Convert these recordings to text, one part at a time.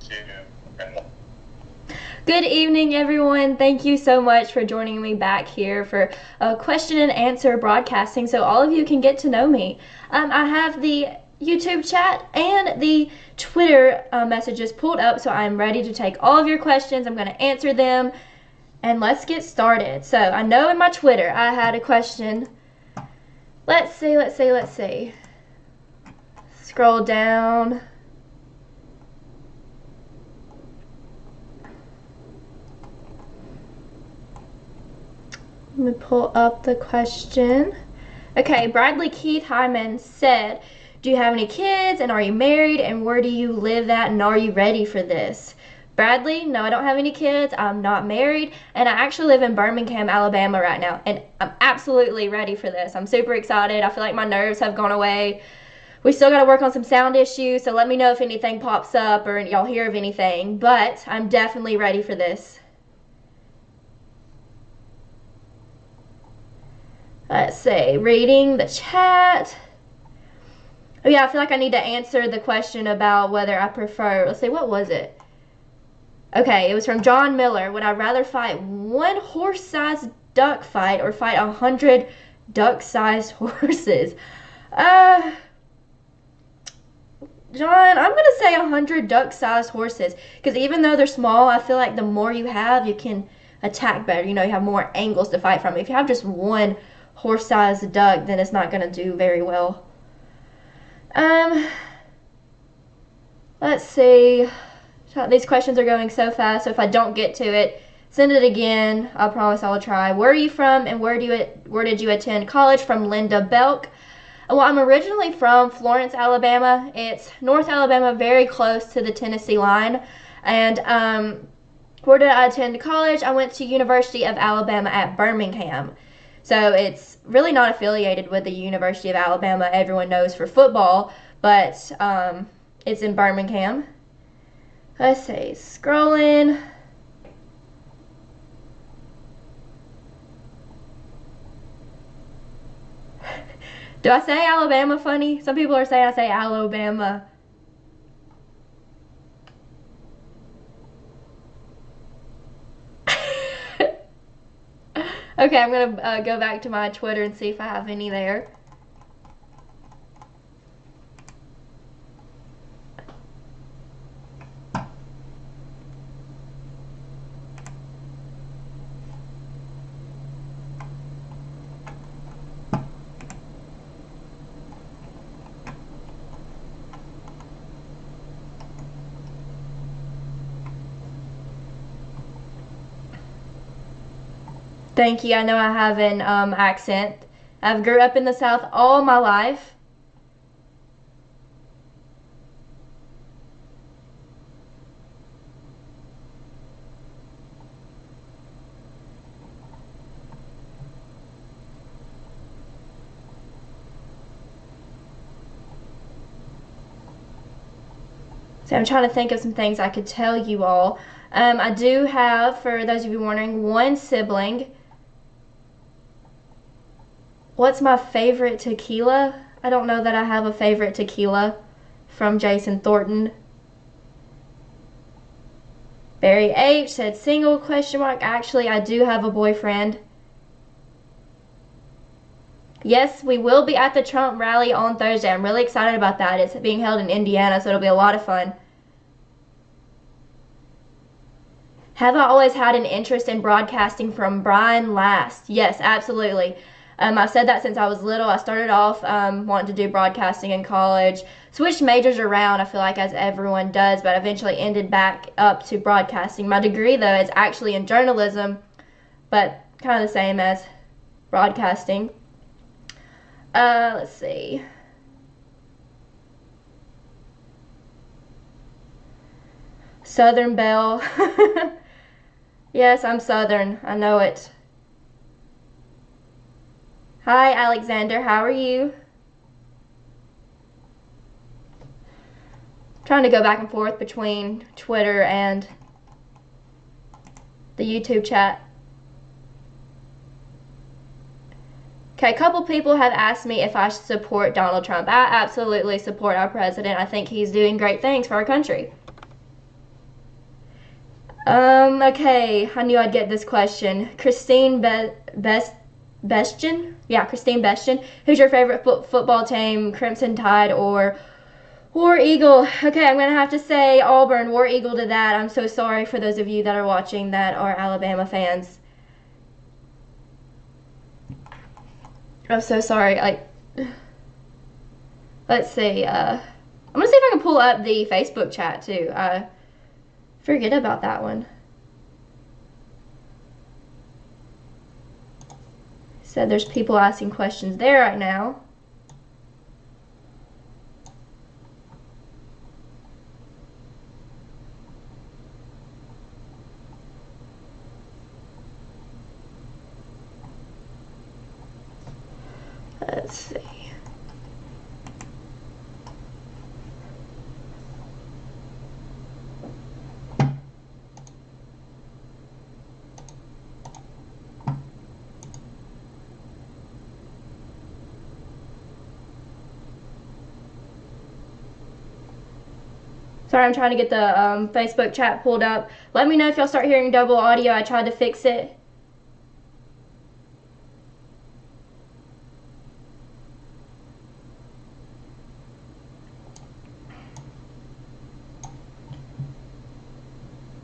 to Kendall. Good evening, everyone. Thank you so much for joining me back here for a question and answer broadcasting so all of you can get to know me. I have the YouTube chat and the Twitter messages pulled up, so I'm ready to take all of your questions. I'm going to answer them, and let's get started. So I know in my Twitter I had a question. Let's see. Scroll down. Let me pull up the question. Okay, Bradley Keith Hyman said, do you have any kids, and are you married, and where do you live at, and are you ready for this? Bradley, no, I don't have any kids, I'm not married, and I actually live in Birmingham, Alabama right now, and I'm absolutely ready for this. I'm super excited. I feel like my nerves have gone away. We still got to work on some sound issues, so let me know if anything pops up or y'all hear of anything, but I'm definitely ready for this. Let's see, reading the chat. Oh yeah, I feel like I need to answer the question about whether I prefer, let's see, what was it? Okay, it was from John Miller. Would I rather fight one horse-sized duck fight or fight 100 duck-sized horses? John, I'm gonna say 100 duck-sized horses, because even though they're small, I feel like the more you have, you can attack better. You know, you have more angles to fight from. If you have just one horse-sized duck, then it's not going to do very well. Let's see. These questions are going so fast, so if I don't get to it, send it again. I promise I'll try. Where are you from, and where did you attend college? From Linda Belk. Well, I'm originally from Florence, Alabama. It's North Alabama, very close to the Tennessee line. And where did I attend college? I went to University of Alabama at Birmingham. So it's really not affiliated with the University of Alabama, everyone knows, for football, but it's in Birmingham. Let's see, scrolling. Do I say Alabama funny? Some people are saying I say Alabama. Okay, I'm going to go back to my Twitter and see if I have any there. Thank you. I know I have an accent. I've grew up in the South all my life. So I'm trying to think of some things I could tell you all. I do have, for those of you wondering, one sibling. What's my favorite tequila? I don't know that I have a favorite tequila. From Jason Thornton. Barry H said single question mark. Actually, I do have a boyfriend. Yes, we will be at the Trump rally on Thursday. I'm really excited about that. It's being held in Indiana, so it'll be a lot of fun. Have I always had an interest in broadcasting? From Brian Last. Yes, absolutely. I've said that since I was little. I started off wanting to do broadcasting in college. Switched majors around, I feel like, as everyone does, but eventually ended back up to broadcasting. My degree, though, is actually in journalism, but kind of the same as broadcasting. Let's see. Southern Belle. Yes, I'm Southern. I know it. Hi, Alexander. How are you? Trying to go back and forth between Twitter and the YouTube chat. Okay, a couple people have asked me if I support Donald Trump. I absolutely support our president. I think he's doing great things for our country. Okay, I knew I'd get this question. Christine Bestian? Yeah, Christine Bestian. Who's your favorite football team, Crimson Tide or War Eagle? Okay, I'm going to have to say Auburn, War Eagle to that. I'm so sorry for those of you that are watching that are Alabama fans. I'm so sorry. Let's see. I'm going to see if I can pull up the Facebook chat too. Forget about that one. Said there's people asking questions there right now. Let's see. Sorry, I'm trying to get the Facebook chat pulled up. Let me know if y'all start hearing double audio. I tried to fix it.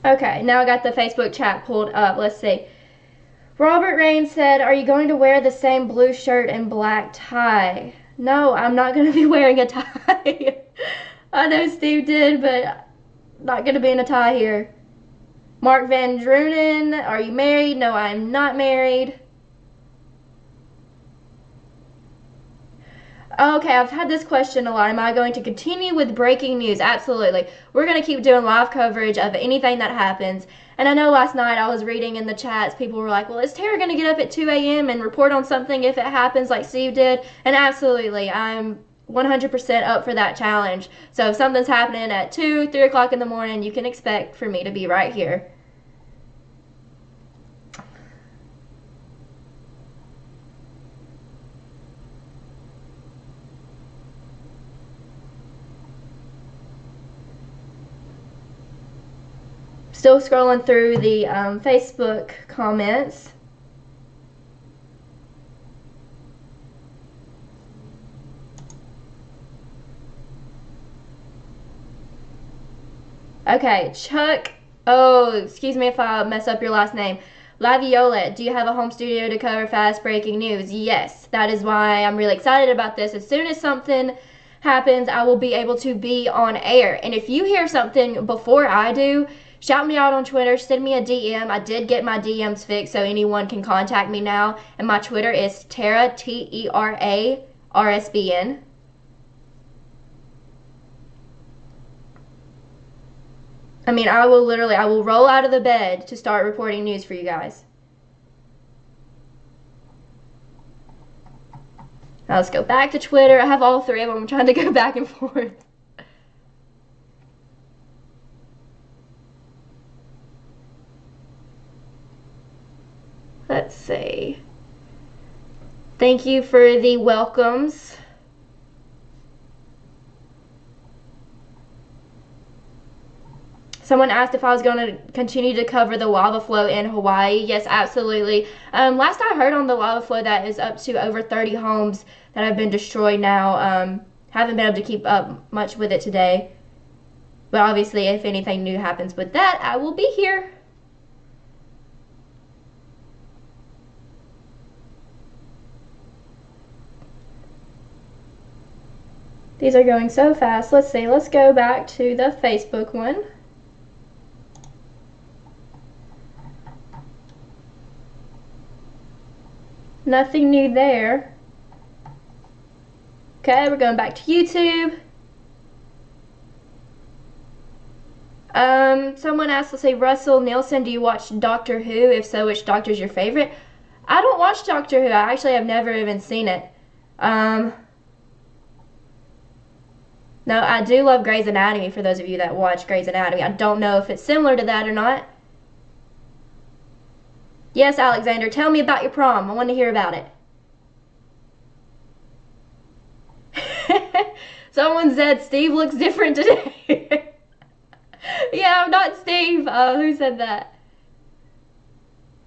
Okay, now I got the Facebook chat pulled up. Let's see. Robert Rain said, are you going to wear the same blue shirt and black tie? No, I'm not going to be wearing a tie. I know Steve did, but not going to be in a tie here. Mark Van Drunen, are you married? No, I'm not married. Okay, I've had this question a lot. Am I going to continue with breaking news? Absolutely. We're going to keep doing live coverage of anything that happens. And I know last night I was reading in the chats, people were like, well, is Tara going to get up at 2 a.m. and report on something if it happens like Steve did? And absolutely, I'm 100% up for that challenge. So if something's happening at 2, 3 o'clock in the morning, you can expect for me to be right here. Still scrolling through the Facebook comments. Okay, Chuck. Oh, excuse me if I mess up your last name. Laviolette, do you have a home studio to cover fast breaking news? Yes, that is why I'm really excited about this. As soon as something happens, I will be able to be on air. And if you hear something before I do, shout me out on Twitter, send me a DM. I did get my DMs fixed, so anyone can contact me now. And my Twitter is Tera, T-E-R-A, RSBN. I mean, I will roll out of the bed to start reporting news for you guys. Now let's go back to Twitter. I have all three of them. I'm trying to go back and forth. Let's see. Thank you for the welcomes. Someone asked if I was going to continue to cover the lava flow in Hawaii. Yes, absolutely. Last I heard on the lava flow, that is up to over 30 homes that have been destroyed now. Haven't been able to keep up much with it today. But obviously, if anything new happens with that, I will be here. These are going so fast. Let's see. Let's go back to the Facebook one. Nothing new there. Okay, we're going back to YouTube. Someone asked, let's say, Russell Nielsen, do you watch Doctor Who? If so, which Doctor is your favorite? I don't watch Doctor Who. I actually have never even seen it. No, I do love Grey's Anatomy, for those of you that watch Grey's Anatomy. I don't know if it's similar to that or not. Yes, Alexander, tell me about your prom. I want to hear about it. Someone said Steve looks different today. Yeah, I'm not Steve. Who said that?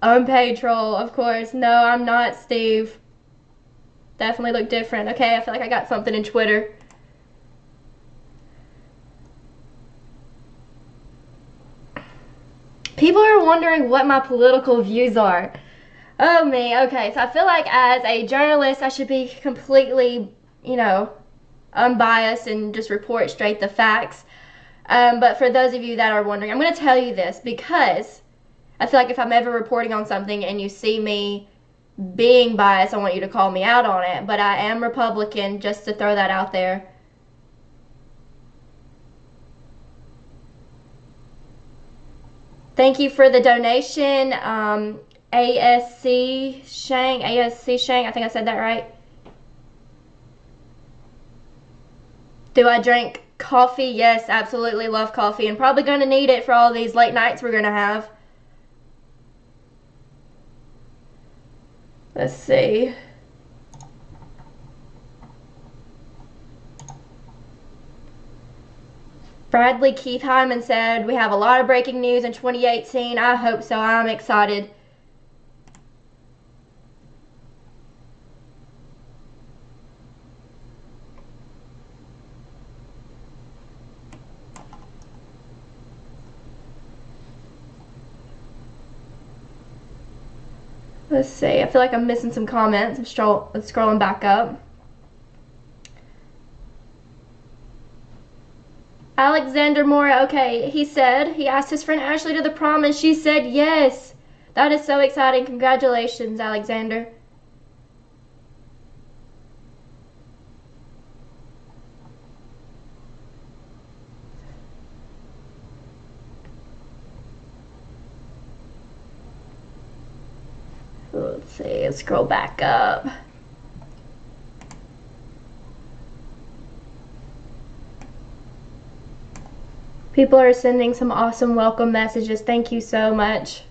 Unpaid troll, of course. No, I'm not Steve. Definitely look different. Okay, I feel like I got something in Twitter. People are wondering what my political views are. Oh me, okay, so I feel like as a journalist I should be completely, unbiased and just report straight the facts. But for those of you that are wondering, I'm going to tell you this because I feel like if I'm ever reporting on something and you see me being biased, I want you to call me out on it. But I am Republican, just to throw that out there. Thank you for the donation, ASC Shang, I think I said that right. Do I drink coffee? Yes, absolutely love coffee, and probably going to need it for all these late nights we're going to have. Let's see. Bradley Keith Hyman said, we have a lot of breaking news in 2018. I hope so. I'm excited. Let's see. I feel like I'm missing some comments. I'm scrolling back up. Alexander Mora, okay, he asked his friend Ashley to the prom and she said yes. That is so exciting. Congratulations, Alexander. Let's see, let's scroll back up. People are sending some awesome welcome messages. Thank you so much.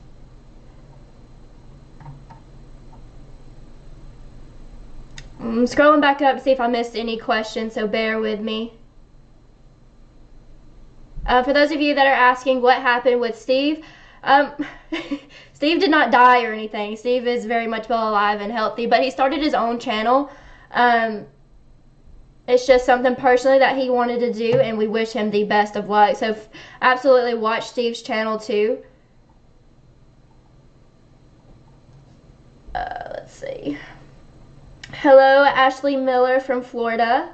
I'm scrolling back up to see if I missed any questions, so bear with me. For those of you that are asking what happened with Steve, Steve did not die or anything. Steve is very much well alive and healthy, but he started his own channel. It's just something personally that he wanted to do, and we wish him the best of luck. So absolutely watch Steve's channel too. Let's see. Hello, Ashley Miller from Florida.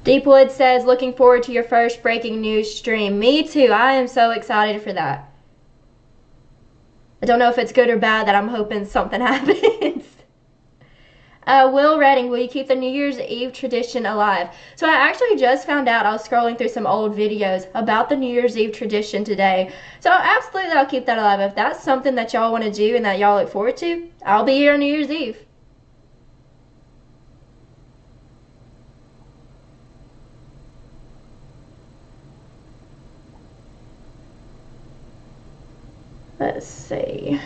Deepwood says, looking forward to your first breaking news stream. Me too. I am so excited for that. I don't know if it's good or bad that I'm hoping something happens. Will Redding, will you keep the New Year's Eve tradition alive? So I actually just found out, I was scrolling through some old videos about the New Year's Eve tradition today. So absolutely I'll keep that alive. If that's something that y'all want to do and that y'all look forward to, I'll be here on New Year's Eve. Let's see.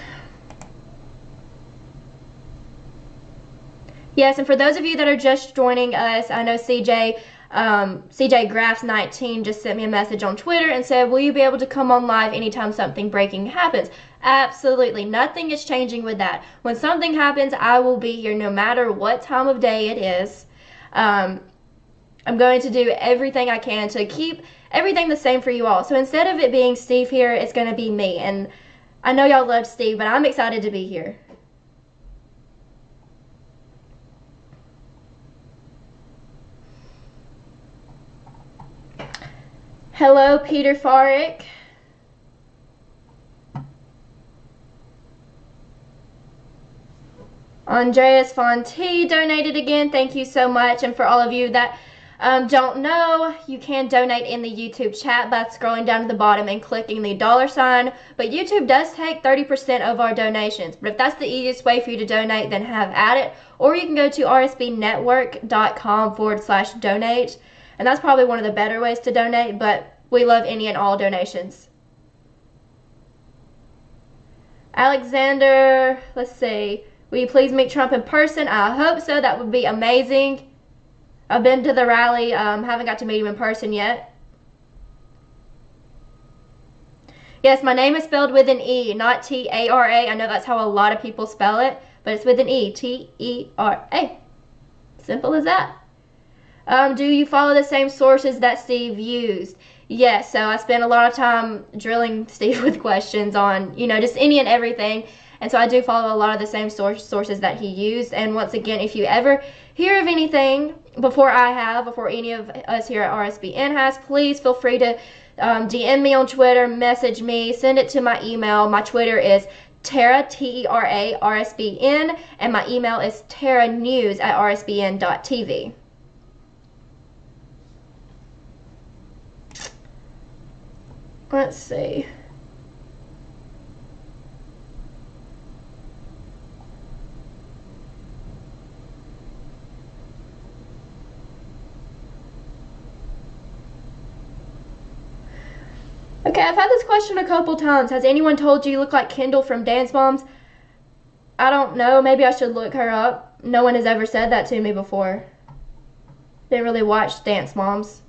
Yes, and for those of you that are just joining us, I know CJ Graphs 19 just sent me a message on Twitter and said, will you be able to come on live anytime something breaking happens? Absolutely. Nothing is changing with that. When something happens, I will be here no matter what time of day it is. I'm going to do everything I can to keep everything the same for you all. So instead of it being Steve here, it's going to be me. And I know y'all love Steve, but I'm excited to be here. Hello, Peter Farrick. Andreas Fonte donated again. Thank you so much. And for all of you that don't know, you can donate in the YouTube chat by scrolling down to the bottom and clicking the $sign. But YouTube does take 30% of our donations. But if that's the easiest way for you to donate, then have at it. Or you can go to rsbnetwork.com/donate. And that's probably one of the better ways to donate, but we love any and all donations. Alexander, let's see. Will you please meet Trump in person? I hope so. That would be amazing. I've been to the rally. Haven't got to meet him in person yet. Yes, my name is spelled with an E, not T-A-R-A. I know that's how a lot of people spell it, but it's with an E, T-E-R-A. Simple as that. Do you follow the same sources that Steve used? Yes, so I spent a lot of time drilling Steve with questions on, you know, just any and everything. And so I do follow a lot of the same sources that he used. And once again, if you ever hear of anything before any of us here at RSBN has, please feel free to DM me on Twitter, message me, send it to my email. My Twitter is Tera, T-E-R-A, RSBN, and my email is teranews@rsbn.tv. Let's see. Okay, I've had this question a couple times. Has anyone told you look like Kendall from Dance Moms? I don't know. Maybe I should look her up. No one has ever said that to me before. Didn't really watch Dance Moms.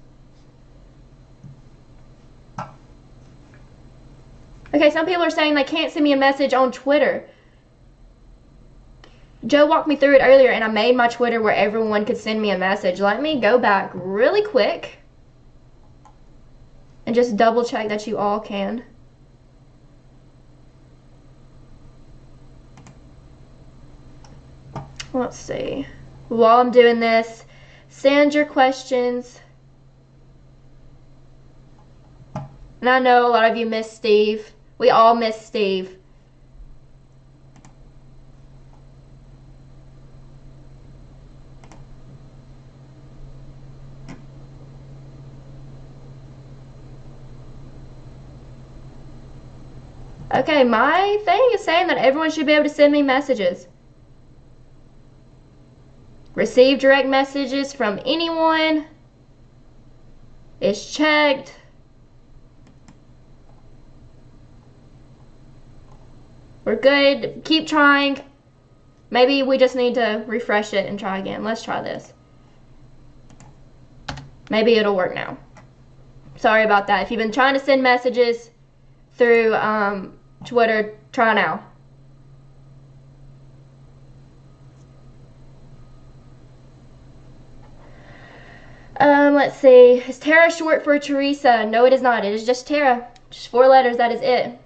Okay, some people are saying they can't send me a message on Twitter. Joe walked me through it earlier, and I made my Twitter where everyone could send me a message. Let me go back really quick and just double check that you all can. Let's see. While I'm doing this, send your questions. And I know a lot of you miss Steve. We all miss Steve. Okay, my thing is saying that everyone should be able to send me messages. Receive direct messages from anyone. It's checked. We're good. Keep trying. Maybe we just need to refresh it and try again. Let's try this. Maybe it'll work now. Sorry about that. If you've been trying to send messages through Twitter, try now. Let's see. Is Tera short for Teresa? No, it is not. It is just Tera. Just 4 letters. That is it.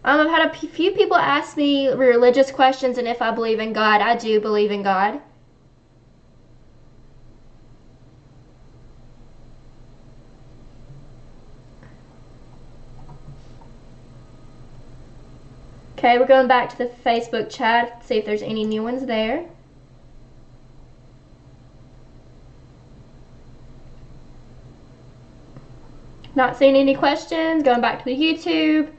I've had a few people ask me religious questions and if I believe in God. I do believe in God. Okay, we're going back to the Facebook chat. See if there's any new ones there. Not seeing any questions. Going back to the YouTube.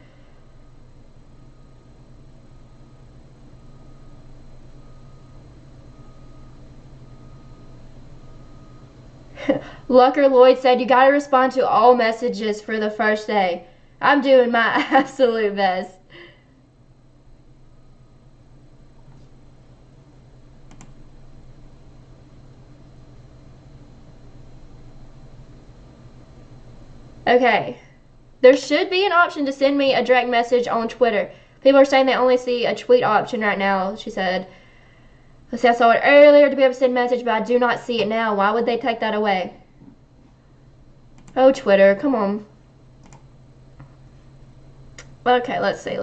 Lucker Lloyd said, you gotta respond to all messages for the first day. I'm doing my absolute best. Okay. There should be an option to send me a direct message on Twitter. People are saying they only see a tweet option right now, she said. Let's see, I saw it earlier to be able to send a message, but I do not see it now. Why would they take that away? Oh, Twitter, come on. Okay, let's see.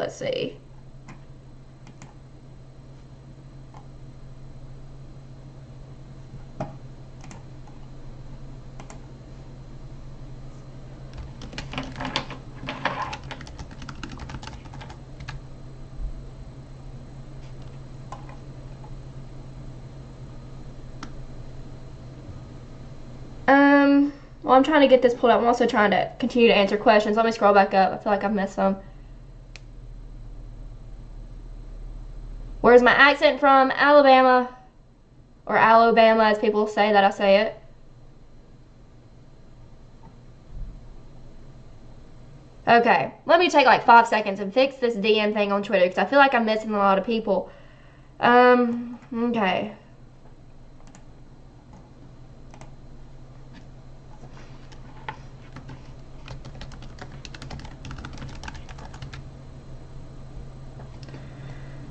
Well, I'm trying to get this pulled up. I'm also trying to continue to answer questions. Let me scroll back up. I feel like I've missed some. Where's my accent from? Alabama. Or Alabama, as people say that I say it. Okay, let me take like 5 seconds and fix this DM thing on Twitter because I feel like I'm missing a lot of people. Okay.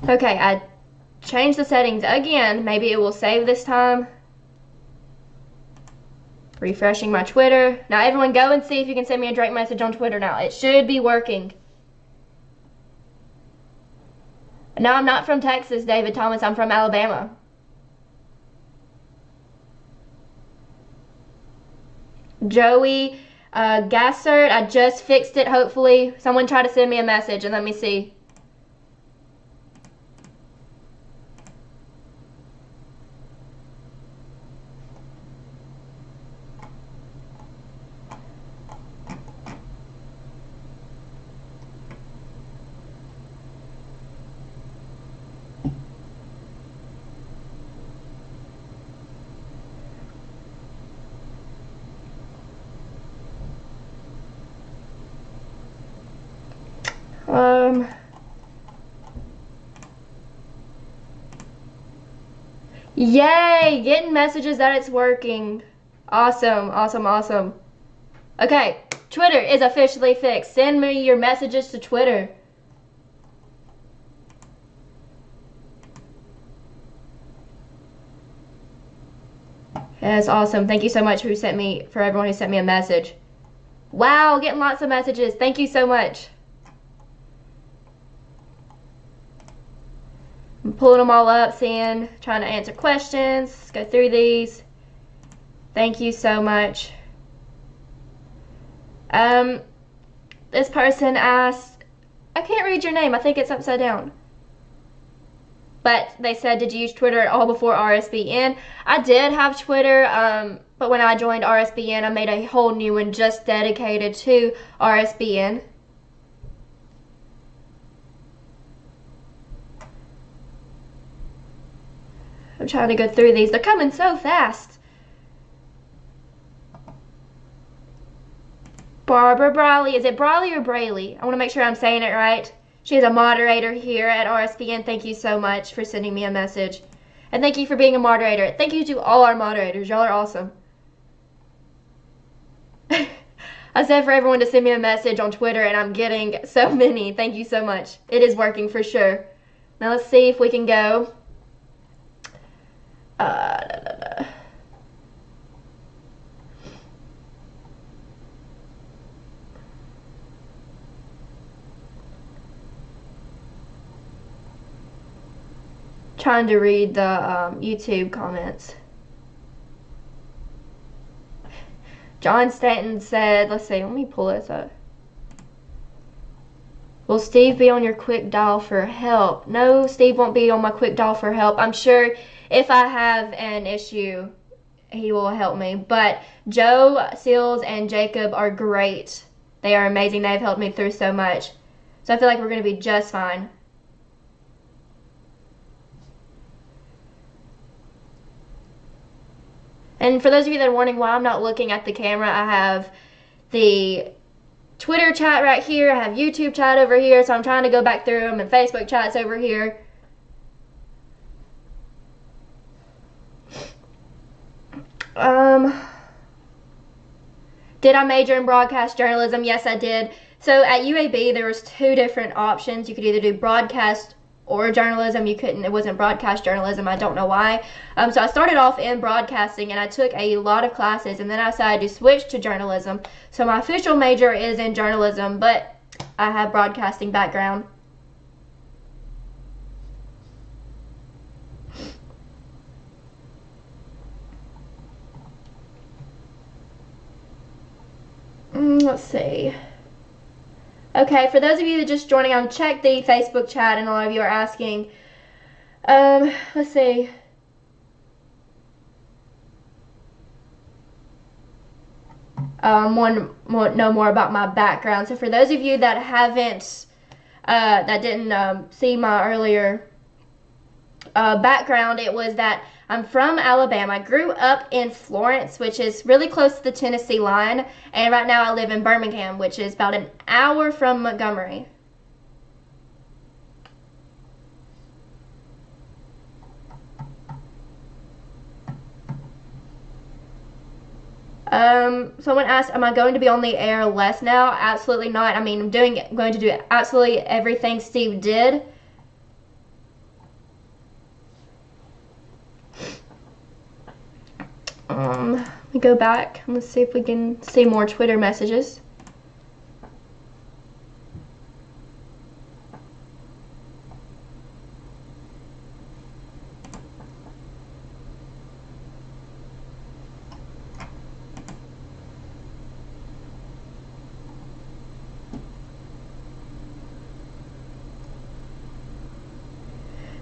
Okay, I changed the settings again. Maybe it will save this time. Refreshing my Twitter. Now everyone go and see if you can send me a direct message on Twitter now. It should be working. No, I'm not from Texas, David Thomas. I'm from Alabama. Joey Gassert, I just fixed it, hopefully. Someone try to send me a message and let me see. Yay! Getting messages that it's working. Awesome, awesome, awesome. Okay, Twitter is officially fixed. Send me your messages to Twitter. That's awesome. Thank you so much for everyone who sent me a message. Wow, getting lots of messages. Thank you so much. I'm pulling them all up, trying to answer questions. Let's go through these. Thank you so much. This person asked, I can't read your name. I think it's upside down. But they said, did you use Twitter at all before RSBN? I did have Twitter, but when I joined RSBN, I made a whole new one just dedicated to RSBN. I'm trying to go through these. They're coming so fast. Barbara Briley. Is it Briley or Brayley? I want to make sure I'm saying it right. She is a moderator here at RSBN. Thank you so much for sending me a message. And thank you for being a moderator. Thank you to all our moderators. Y'all are awesome. I said for everyone to send me a message on Twitter, and I'm getting so many. Thank you so much. It is working for sure. Now let's see if we can go. Trying to read the YouTube comments. John Stanton said, let's see, let me pull this up. Will Steve be on your quick dial for help? No, Steve won't be on my quick dial for help. I'm sure if I have an issue, he will help me. But Joe, Seals, and Jacob are great. They are amazing. They've helped me through so much. So I feel like we're going to be just fine. And for those of you that are wondering why I'm not looking at the camera, I have the Twitter chat right here. I have YouTube chat over here. So I'm trying to go back through them, and Facebook chat's over here. Did I major in broadcast journalism? Yes, I did. So at UAB, there was 2 different options. You could either do broadcast or journalism. It wasn't broadcast journalism. I don't know why. So I started off in broadcasting, and I took a lot of classes, and then I decided to switch to journalism. So my official major is in journalism, but I have broadcasting background. Let's see. Okay, for those of you that are just joining on, check the Facebook chat, and a lot of you are asking. Let's see. Know more about my background. So for those of you that haven't, that didn't see my earlier background, it was that I'm from Alabama. I grew up in Florence, which is really close to the Tennessee line, and right now I live in Birmingham, which is about an hour from Montgomery. Someone asked, am I going to be on the air less now? Absolutely not. I mean, I'm going to do absolutely everything Steve did. Let me go back and let's see if we can see more Twitter messages.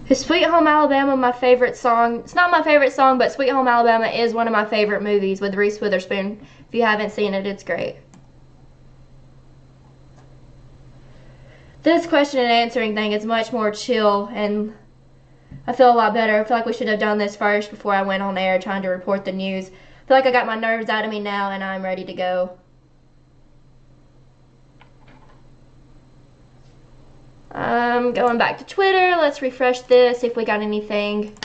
Is Sweet Home Alabama my favorite song? It's not my favorite song, but Sweet Home Alabama is one of my favorite movies with Reese Witherspoon. If you haven't seen it, it's great. This question and answering thing is much more chill, and I feel a lot better. I feel like we should have done this first before I went on air trying to report the news. I feel like I got my nerves out of me now, and I'm ready to go. Going back to Twitter, let's refresh this, see if we got anything.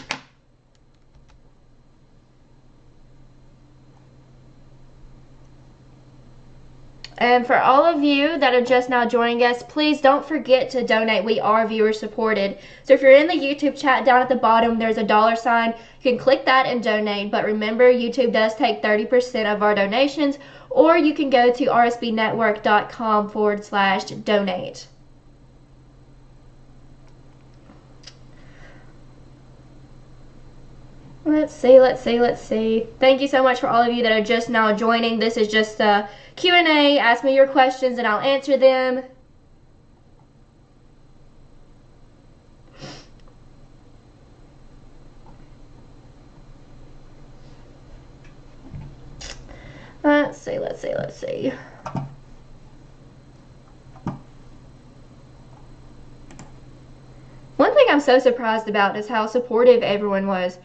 And for all of you that are just now joining us, please don't forget to donate. We are viewer supported. So if you're in the YouTube chat down at the bottom, there's a $sign. You can click that and donate. But remember, YouTube does take 30% of our donations, or you can go to rsbnetwork.com/donate. Let's see. Thank you so much for all of you that are just now joining. This is just a Q&A. Ask me your questions and I'll answer them. Let's see. One thing I'm so surprised about is how supportive everyone was.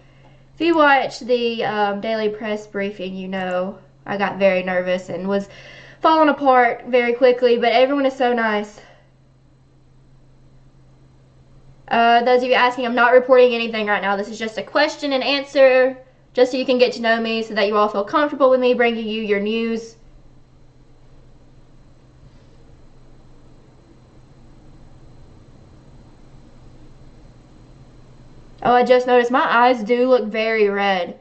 If you watch the daily press briefing, you know I got very nervous and was falling apart very quickly, but everyone is so nice. Those of you asking, I'm not reporting anything right now. This is just a question and answer, just so you can get to know me, so that you all feel comfortable with me bringing you your news. Oh, I just noticed my eyes do look very red.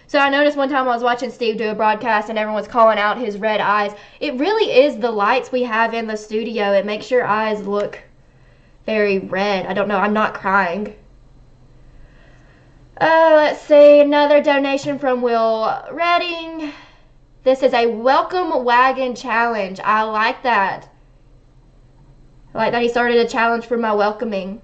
So I noticed one time I was watching Steve do a broadcast and everyone was calling out his red eyes. It really is the lights we have in the studio. It makes your eyes look very red. I don't know. I'm not crying. Let's see. Another donation from Will Redding. This is a welcome wagon challenge. I like that. I like that he started a challenge for my welcoming.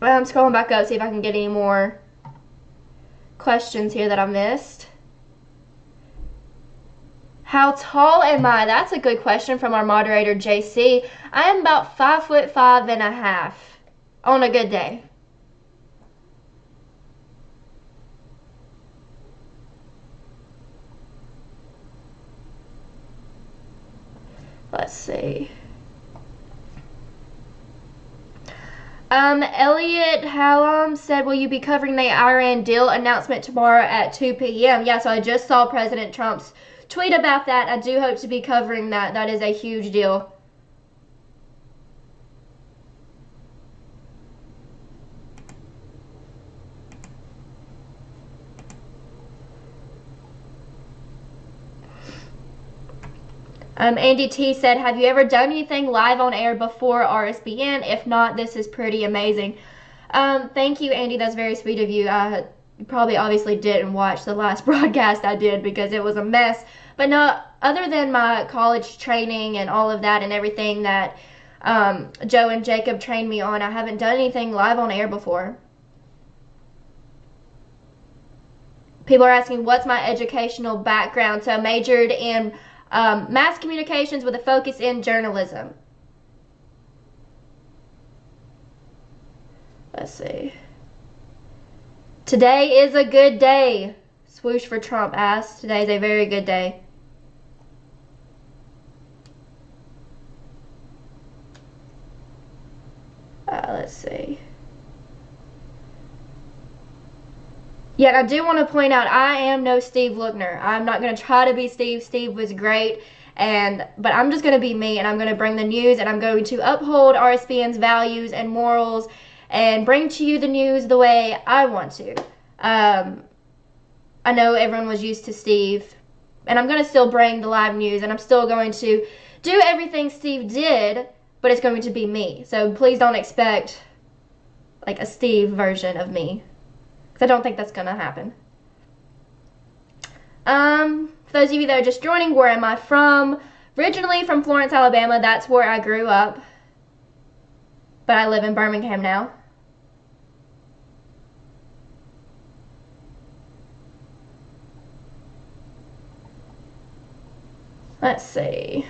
I'm scrolling back up, see if I can get any more questions here that I missed. How tall am I? That's a good question from our moderator, JC. I am about 5'5.5" on a good day. Let's see. Elliot Hallam said, will you be covering the Iran deal announcement tomorrow at 2 p.m.? Yeah, so I just saw President Trump's tweet about that. I do hope to be covering that. That is a huge deal. Andy T said, have you ever done anything live on air before RSBN? If not, this is pretty amazing. Thank you, Andy. That's very sweet of you. You probably obviously didn't watch the last broadcast I did because it was a mess. But no, other than my college training and all of that and everything that Joe and Jacob trained me on, I haven't done anything live on air before. People are asking, what's my educational background? So I majored in mass communications with a focus in journalism. Let's see. Today is a good day. Swoosh for Trump asked. Today is a very good day. Let's see. Yet I do want to point out I am no Steve Lookner. I'm not going to try to be Steve. Steve was great, but I'm just going to be me, and I'm going to bring the news, and I'm going to uphold RSBN's values and morals and bring to you the news the way I want to. I know everyone was used to Steve, and I'm going to still bring the live news, and I'm still going to do everything Steve did, but it's going to be me. So please don't expect like a Steve version of me, because I don't think that's going to happen. For those of you that are just joining, where am I from? Originally from Florence, Alabama. That's where I grew up, but I live in Birmingham now. Let's see.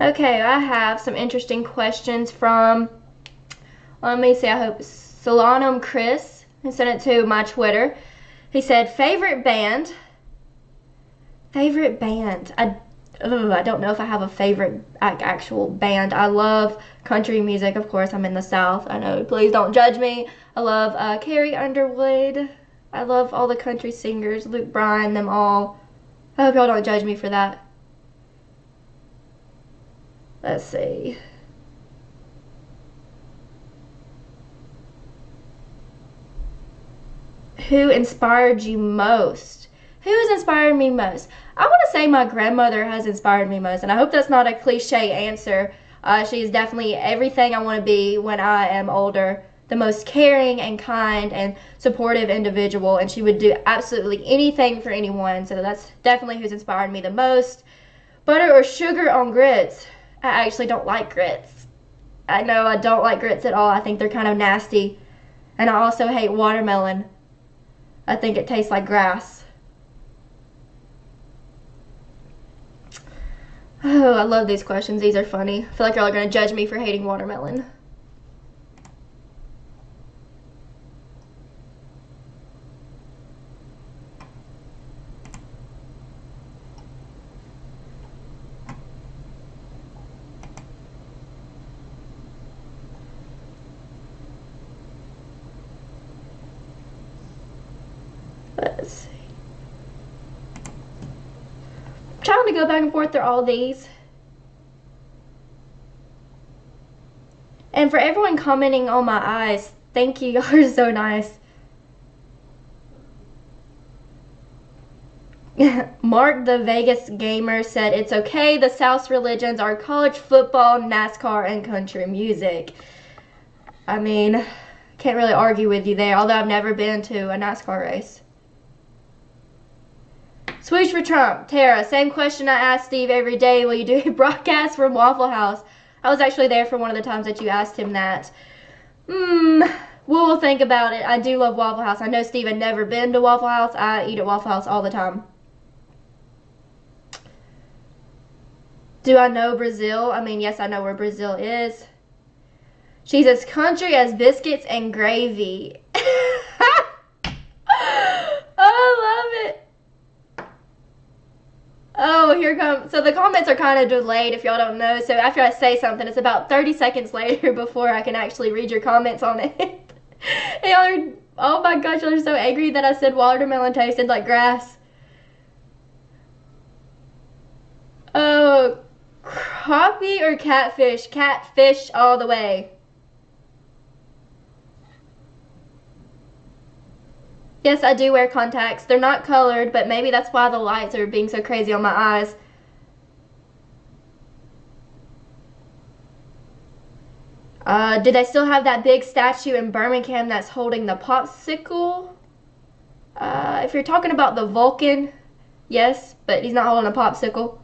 Okay, I have some interesting questions from, let me see, I hope Solanum Chris, who sent it to my Twitter. He said, favorite band? Favorite band? I don't know if I have a favorite actual band. I love country music, of course. I'm in the South. I know, please don't judge me. I love Carrie Underwood. I love all the country singers, Luke Bryan, them all. I hope y'all don't judge me for that. Let's see. Who inspired you most? Who has inspired me most? I want to say my grandmother has inspired me most, and I hope that's not a cliche answer. She is definitely everything I want to be when I am older. The most caring and kind and supportive individual, and she would do absolutely anything for anyone, so that's definitely who's inspired me the most. Butter or sugar on grits? I actually don't like grits. I know I don't like grits at all. I think they're kind of nasty. And I also hate watermelon. I think it tastes like grass. Oh, I love these questions. These are funny. I feel like y'all are going to judge me for hating watermelon. Let's see. I'm trying to go back and forth through all these. And for everyone commenting on my eyes, thank you. Y'all are so nice. Mark the Vegas Gamer said, it's okay. The South's religions are college football, NASCAR, and country music. I mean, can't really argue with you there, although I've never been to a NASCAR race. Swoosh for Trump. Tara, same question I ask Steve every day. Will you do a broadcast from Waffle House? I was actually there for one of the times that you asked him that. We'll think about it. I do love Waffle House. I know Steve had never been to Waffle House. I eat at Waffle House all the time. Do I know Brazil? I mean, yes, I know where Brazil is. She's as country as biscuits and gravy. I love it. Oh, here comes. So the comments are kind of delayed if y'all don't know. So after I say something, it's about 30 seconds later before I can actually read your comments on it. Y'all are, oh my gosh, y'all are so angry that I said watermelon tasted like grass. Oh, crappie or catfish? Catfish all the way. Yes, I do wear contacts. They're not colored, but maybe that's why the lights are being so crazy on my eyes. Do they still have that big statue in Birmingham that's holding the popsicle? If you're talking about the Vulcan, yes, but he's not holding a popsicle.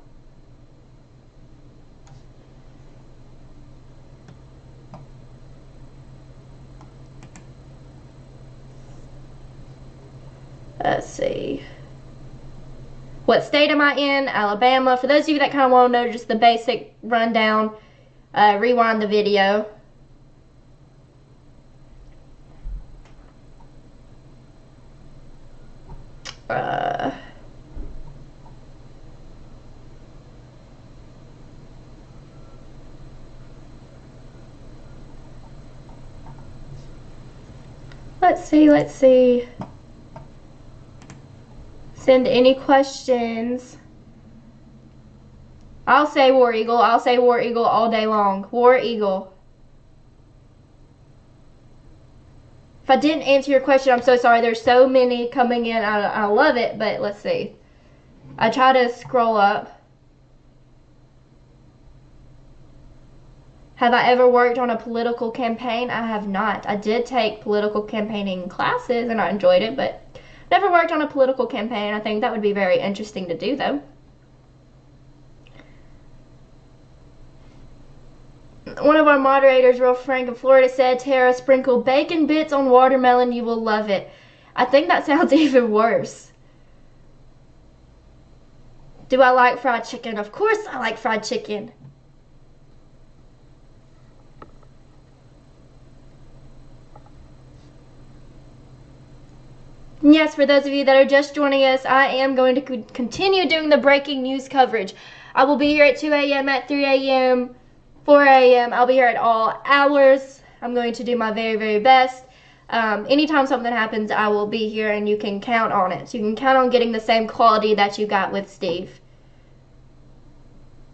Let's see. What state am I in? Alabama. For those of you that kind of want to know just the basic rundown, rewind the video. Let's see. Send any questions. I'll say War Eagle. I'll say War Eagle all day long. War Eagle. If I didn't answer your question, I'm so sorry. There's so many coming in. I love it, but let's see. I try to scroll up. Have I ever worked on a political campaign? I have not. I did take political campaigning classes and I enjoyed it, but never worked on a political campaign. I think that would be very interesting to do, though. One of our moderators, Real Frank in Florida, said, Tara, sprinkle bacon bits on watermelon. You will love it. I think that sounds even worse. Do I like fried chicken? Of course I like fried chicken. Yes, for those of you that are just joining us, I am going to continue doing the breaking news coverage. I will be here at 2 a.m., at 3 a.m., 4 a.m. I'll be here at all hours. I'm going to do my very, very best. Anytime something happens, I will be here and you can count on it. So you can count on getting the same quality that you got with Steve.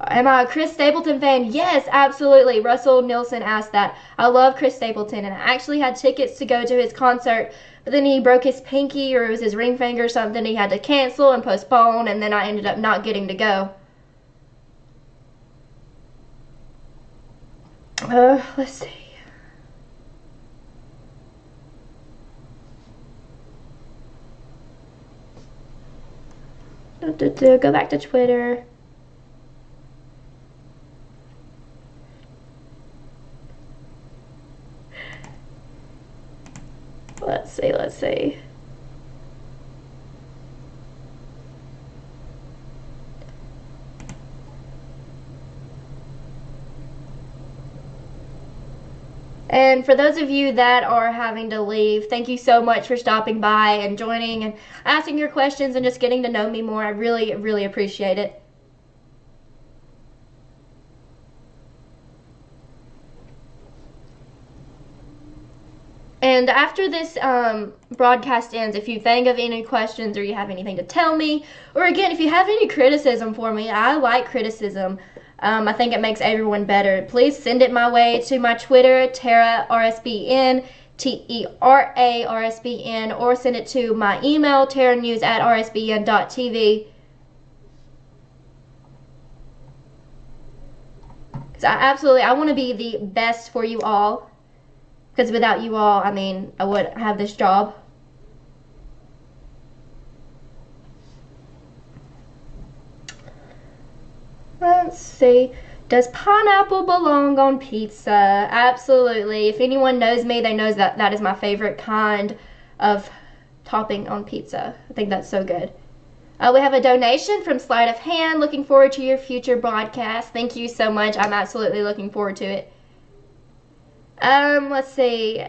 Am I a Chris Stapleton fan? Yes, absolutely. Russell Nielsen asked that. I love Chris Stapleton, and I actually had tickets to go to his concert, but then he broke his pinky, or it was his ring finger or something. He had to cancel and postpone, and then I ended up not getting to go. Let's see. Go back to Twitter. Let's see. And for those of you that are having to leave, thank you so much for stopping by and joining and asking your questions and just getting to know me more. I really, really appreciate it. And after this broadcast ends, if you think of any questions or you have anything to tell me, or again, if you have any criticism for me, I like criticism. I think it makes everyone better. Please send it my way to my Twitter, Tera RSBN, T-E-R-A RSBN, or send it to my email, teranews@rsbn.tv. Because I want to be the best for you all. Because without you all, I mean, I wouldn't have this job. Let's see. Does pineapple belong on pizza? Absolutely. If anyone knows me, they know that that is my favorite kind of topping on pizza. I think that's so good. We have a donation from Sleight of Hand. Looking forward to your future broadcast. Thank you so much. I'm absolutely looking forward to it. Let's see.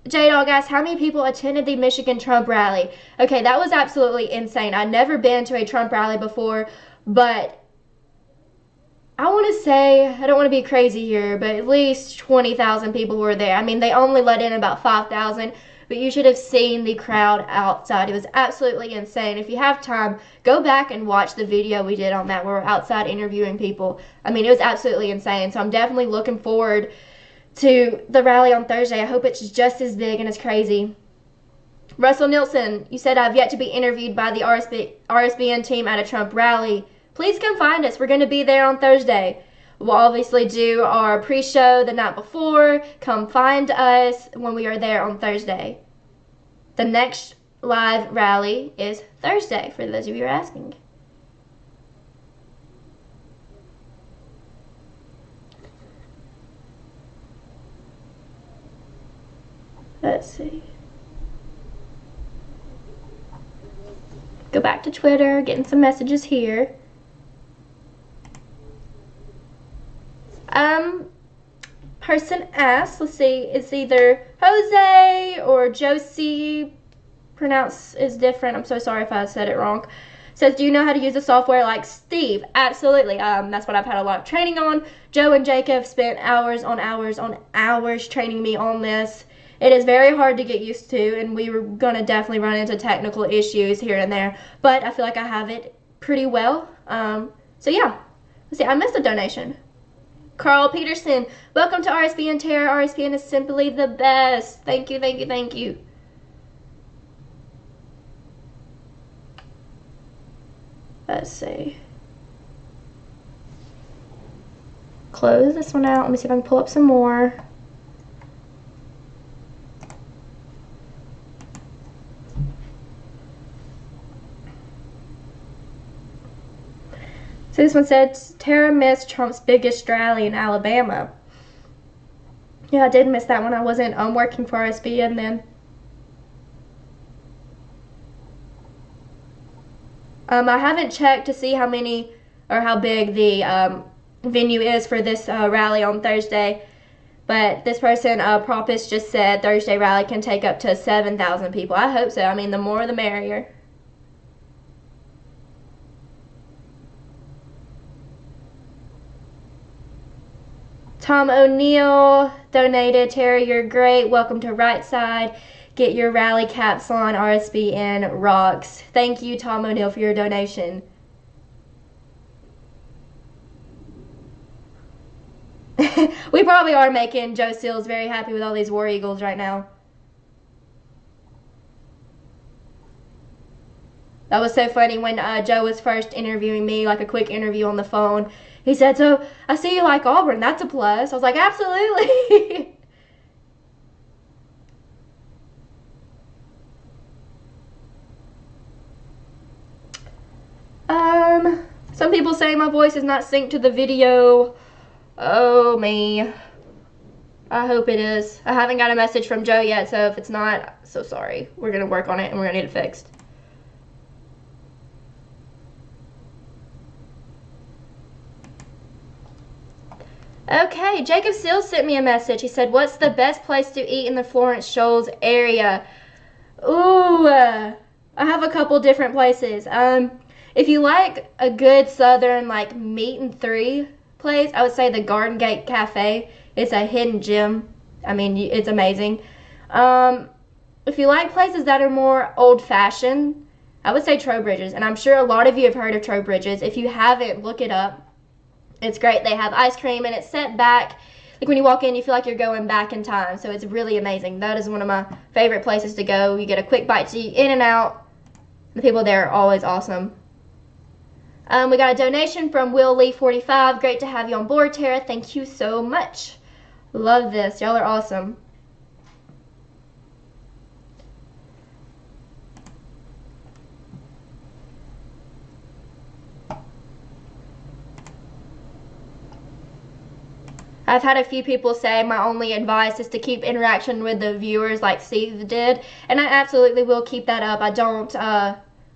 J-Dog asked, how many people attended the Michigan Trump rally? Okay, that was absolutely insane. I'd never been to a Trump rally before, but I want to say, I don't want to be crazy here, but at least 20,000 people were there. I mean, they only let in about 5,000, but you should have seen the crowd outside. It was absolutely insane. If you have time, go back and watch the video we did on that where we're outside interviewing people. I mean, it was absolutely insane. So I'm definitely looking forward to the rally on Thursday. I hope it's just as big and as crazy. Russell Nielsen, you said I've yet to be interviewed by the RSBN team at a Trump rally. Please come find us. We're going to be there on Thursday. We'll obviously do our pre-show the night before. Come find us when we are there on Thursday. The next live rally is Thursday, for those of you who are asking. Let's see. Go back to Twitter, getting some messages here. Person asked, let's see, it's either Jose or Josie. Pronounce is different. I'm so sorry if I said it wrong. Says, do you know how to use the software like Steve? Absolutely. That's what I've had a lot of training on. Joe and Jacob spent hours on hours on hours training me on this. It is very hard to get used to, and we were going to definitely run into technical issues here and there, but I feel like I have it pretty well. So yeah, let's see, I missed a donation. Carl Peterson, welcome to RSBN, Tara. RSBN is simply the best. Thank you, thank you, thank you. Let's see. Close this one out. Let me see if I can pull up some more. So this one said, Tara missed Trump's biggest rally in Alabama. Yeah, I did miss that one. I wasn't working for RSBN then. I haven't checked to see how many or how big the venue is for this rally on Thursday, but this person, Propus, just said Thursday rally can take up to 7,000 people. I hope so. I mean, the more the merrier. Tom O'Neill donated, Terry, you're great. Welcome to Right Side. Get your rally caps on. RSBN rocks. Thank you, Tom O'Neill, for your donation. We probably are making Joe Seals very happy with all these War Eagles right now. That was so funny when Joe was first interviewing me, like a quick interview on the phone. He said, so I see you like Auburn. That's a plus. I was like, absolutely. Some people say my voice is not synced to the video. Oh, me. I hope it is. I haven't got a message from Joe yet, so if it's not, so sorry. We're going to work on it, and we're going to need it fixed. Okay, Jacob Seals sent me a message. He said, what's the best place to eat in the Florence Shoals area? Ooh, I have a couple different places. If you like a good southern, like, meat and three place, I would say the Garden Gate Cafe. It's a hidden gem. I mean, it's amazing. If you like places that are more old-fashioned, I would say Trowbridge's. And I'm sure a lot of you have heard of Trowbridge's. If you haven't, look it up. It's great. They have ice cream, and it's set back. Like, when you walk in, you feel like you're going back in time. So it's really amazing. That is one of my favorite places to go. You get a quick bite to eat in and out. The people there are always awesome. We got a donation from Will Lee 45. Great to have you on board, Tara. Thank you so much. Love this. Y'all are awesome. I've had a few people say my only advice is to keep interaction with the viewers like Steve did, and I absolutely will keep that up. I don't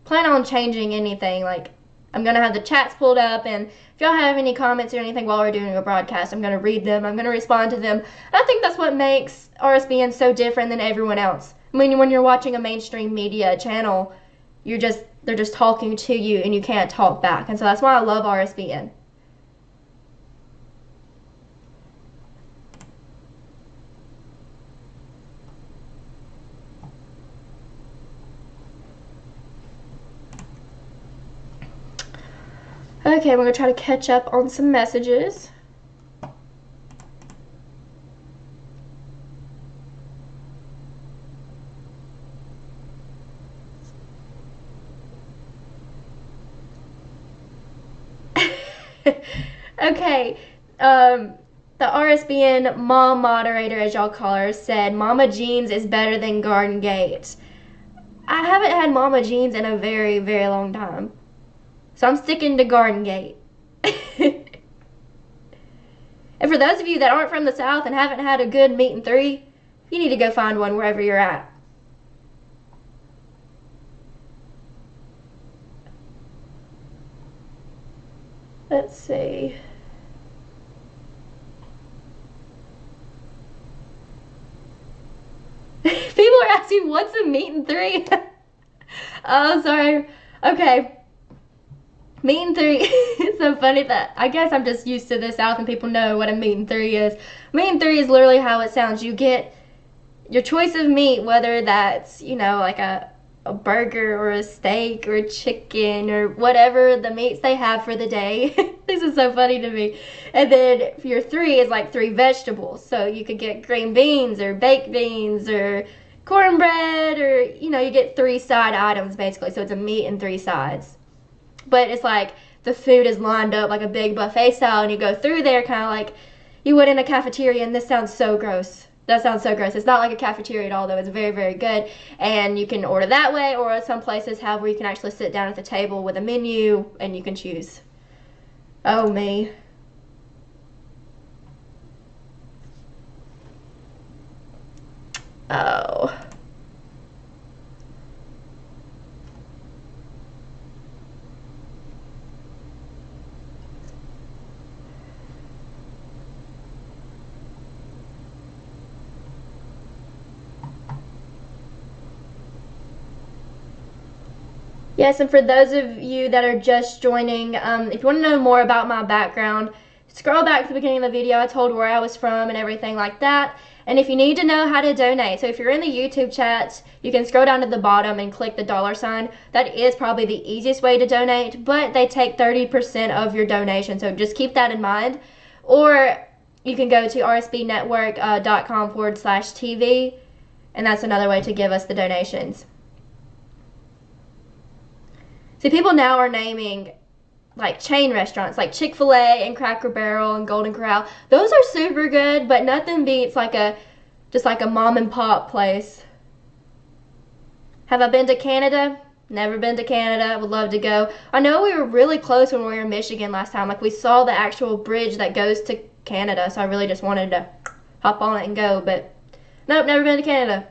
plan on changing anything. Like, I'm going to have the chats pulled up, and if y'all have any comments or anything while we're doing a broadcast, I'm going to read them. I'm going to respond to them. And I think that's what makes RSBN so different than everyone else. I mean, when you're watching a mainstream media channel, they're just talking to you, and you can't talk back. And so that's why I love RSBN. Okay, we're going to try to catch up on some messages. Okay, the RSBN mom moderator, as y'all call her, said Mama Jean's is better than Garden Gate. I haven't had Mama Jean's in a very, very long time. So I'm sticking to Garden Gate. And for those of you that aren't from the South and haven't had a good meat and three, you need to go find one wherever you're at. see. People are asking, what's a meat and three? Oh, sorry. Okay. Meat and three. It's so funny that I guess I'm just used to the South and people know what a meat and three is. Meat and three is literally how it sounds. You get your choice of meat, whether that's, you know, like a burger or a steak or a chicken or whatever the meats they have for the day. This is so funny to me. And then your three is like 3 vegetables. So you could get green beans or baked beans or cornbread, or, you know, you get 3 side items basically. So it's a meat and 3 sides. But it's like the food is lined up like a big buffet style, and you go through there kind of like you would in a cafeteria. And this sounds so gross. That sounds so gross. It's not like a cafeteria at all, though. It's very, very good. And you can order that way, or some places have where you can actually sit down at the table with a menu and you can choose. Oh, me. Oh. Yes, and for those of you that are just joining, if you want to know more about my background, scroll back to the beginning of the video. I told where I was from and everything like that. And if you need to know how to donate, so if you're in the YouTube chat, you can scroll down to the bottom and click the $sign. That is probably the easiest way to donate, but they take 30% of your donation, so just keep that in mind. Or you can go to rsbnetwork.com/TV, and that's another way to give us the donations. See, people now are naming like chain restaurants like Chick-fil-A and Cracker Barrel and Golden Corral. Those are super good, but nothing beats like just like a mom and pop place. Have I been to Canada? Never been to Canada. Would love to go. I know we were really close when we were in Michigan last time. Like we saw the actual bridge that goes to Canada, so I really just wanted to hop on it and go, but nope, never been to Canada.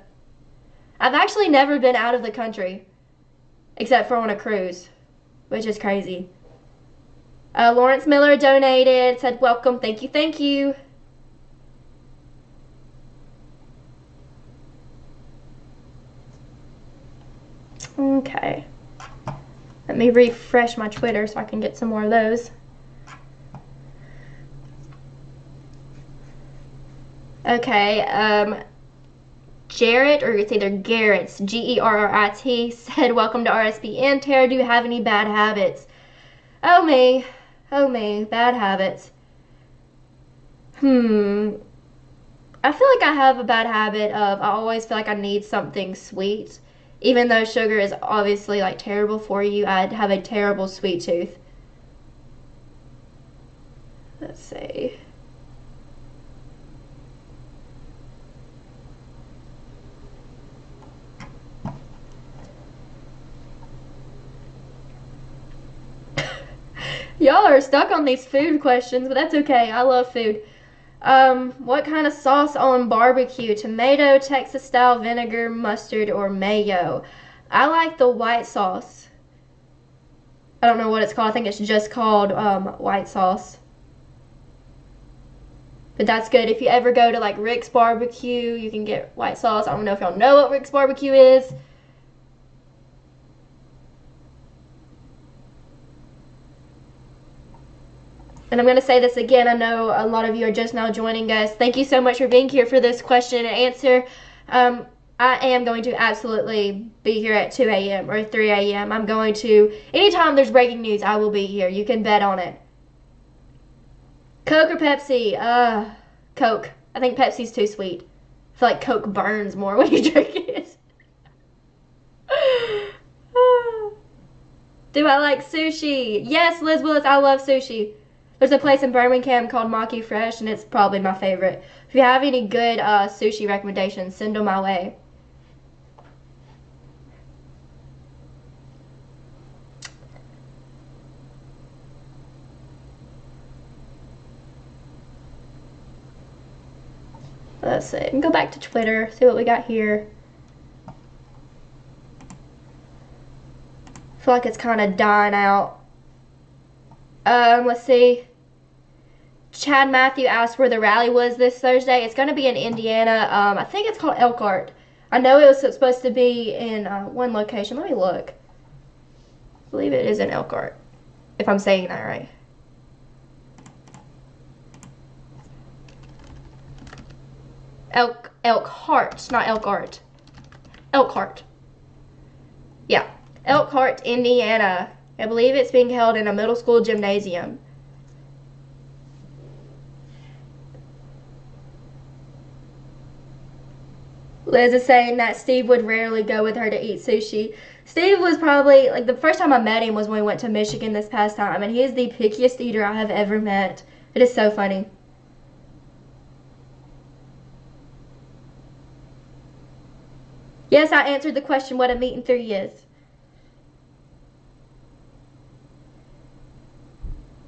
I've actually never been out of the country, except for on a cruise, which is crazy. Lawrence Miller donated, said welcome, thank you, thank you. Okay. Let me refresh my Twitter so I can get some more of those. Okay, Jarrett, or it's either Garrett's, Gerrit, said, welcome to RSBN. Tara, do you have any bad habits? Oh me, bad habits. I feel like I have a bad habit of, I always feel like I need something sweet. Even though sugar is obviously like terrible for you, I have a terrible sweet tooth. Let's see. Y'all are stuck on these food questions, but that's okay. I love food. What kind of sauce on barbecue? Tomato, Texas style, vinegar, mustard, or mayo? I like the white sauce. I don't know what it's called. I think it's just called white sauce. But that's good. If you ever go to like Rick's Barbecue, you can get white sauce. I don't know if y'all know what Rick's Barbecue is. And I'm going to say this again. I know a lot of you are just now joining us. Thank you so much for being here for this question and answer. I am going to absolutely be here at 2 a.m. or 3 a.m. I'm going to, anytime there's breaking news, I will be here. You can bet on it. Coke or Pepsi? Coke. I think Pepsi's too sweet. I feel like Coke burns more when you drink it. Do I like sushi? Yes, Liz Willis, I love sushi. There's a place in Birmingham called Maki Fresh, and it's probably my favorite. If you have any good sushi recommendations, send them my way. Let's see. Go back to Twitter, see what we got here. I feel like it's kind of dying out. Let's see. Chad Matthew asked where the rally was this Thursday. It's going to be in Indiana. I think it's called Elkhart. I know it was supposed to be in one location. Let me look. I believe it is in Elkhart, if I'm saying that right. Elkhart, not Elkhart. Elkhart. Yeah, Elkhart, Indiana. I believe it's being held in a middle school gymnasium. Liz is saying that Steve would rarely go with her to eat sushi. Steve was probably, like, the first time I met him was when we went to Michigan this past time, and he is the pickiest eater I have ever met. It is so funny. Yes, I answered the question what a meat and three is.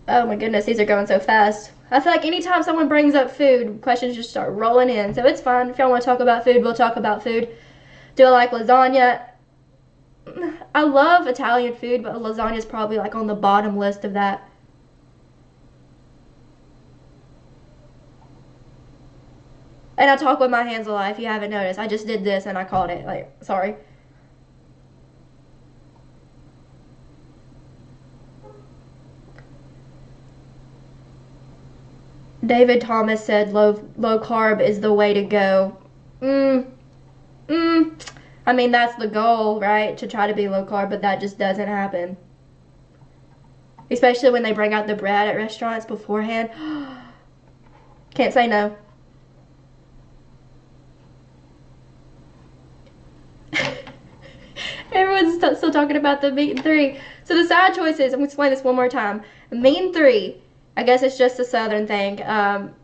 Oh my goodness, these are going so fast. I feel like anytime someone brings up food, questions just start rolling in. So it's fine. If y'all want to talk about food, we'll talk about food. Do I like lasagna? I love Italian food, but lasagna is probably like on the bottom list of that. And I talk with my hands a lot, if you haven't noticed. I just did this and I called it. Like, sorry. David Thomas said low carb is the way to go. I mean, that's the goal, right? To try to be low carb, but that just doesn't happen. Especially when they bring out the bread at restaurants beforehand. Can't say no. Everyone's still talking about the meat and three. So the side choices, I'm going to explain this one more time. Meat and three, I guess it's just a southern thing.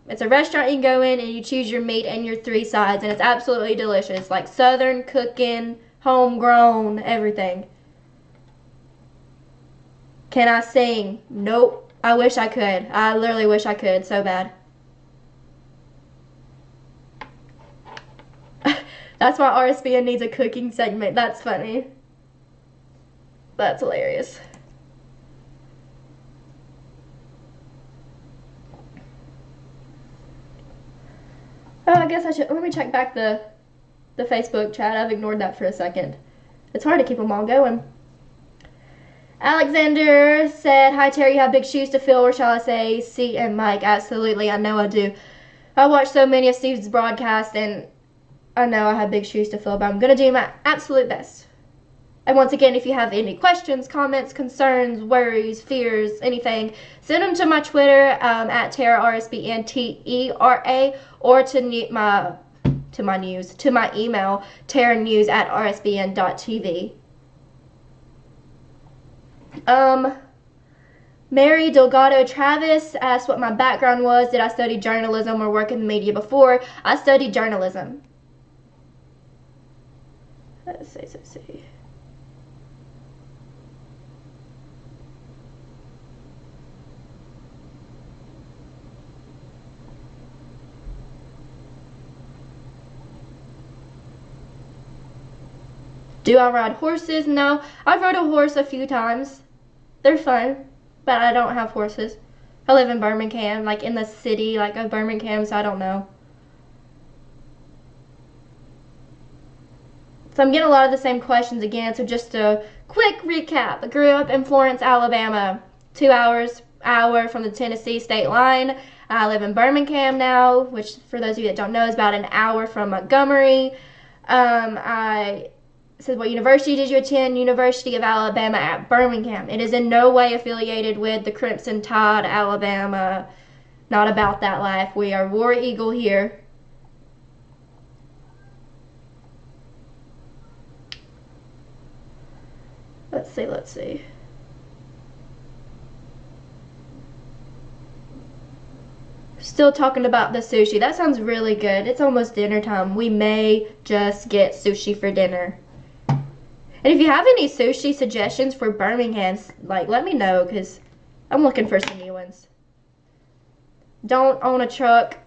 It's a restaurant you can go in and you choose your meat and your three sides, and it's absolutely delicious. Like southern cooking, homegrown, everything. Can I sing? Nope. I wish I could. I literally wish I could so bad. That's why RSBN needs a cooking segment. That's funny. That's hilarious. Oh, I guess I should, let me check back the Facebook chat. I've ignored that for a second. It's hard to keep them all going. Alexander said, hi Terry, you have big shoes to fill, or shall I say, C and Mike? Absolutely, I know I do. I watch so many of Steve's broadcasts, and I know I have big shoes to fill, but I'm going to do my absolute best. And once again, if you have any questions, comments, concerns, worries, fears, anything, send them to my Twitter at Tera RSBN TERA, or to my email teranews@rsbn.tv. Mary Delgado Travis asked what my background was. Did I study journalism or work in the media before? I studied journalism. Let's see. Do I ride horses? No. I've rode a horse a few times. They're fun, but I don't have horses. I live in Birmingham, like in the city, like of Birmingham, so I don't know. So I'm getting a lot of the same questions again, so just a quick recap. I grew up in Florence, Alabama, 2 hour from the Tennessee state line. I live in Birmingham now, which for those of you that don't know is about an hour from Montgomery. I said, what university did you attend? University of Alabama at Birmingham. It is in no way affiliated with the Crimson Tide, Alabama. Not about that life. We are War Eagle here. Let's see. Still talking about the sushi. That sounds really good. It's almost dinner time. We may just get sushi for dinner. And if you have any sushi suggestions for Birmingham, like, let me know, because I'm looking for some new ones. Don't own a truck.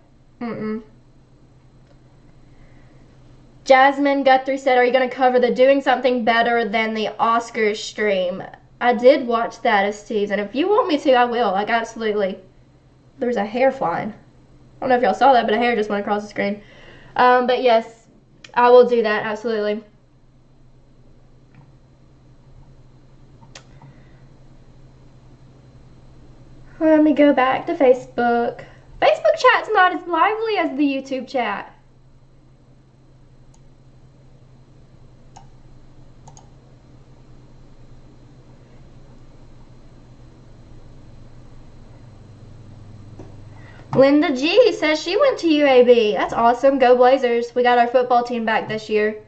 Jasmine Guthrie said, are you going to cover the Doing Something Better Than the Oscars stream? I did watch that as Steve's, and if you want me to, I will. Like, absolutely. There's a hair flying. I don't know if y'all saw that, but a hair just went across the screen. But yes, I will do that, absolutely. Let me go back to Facebook. Facebook chat's not as lively as the YouTube chat. Linda G says she went to UAB. That's awesome. Go Blazers. We got our football team back this year.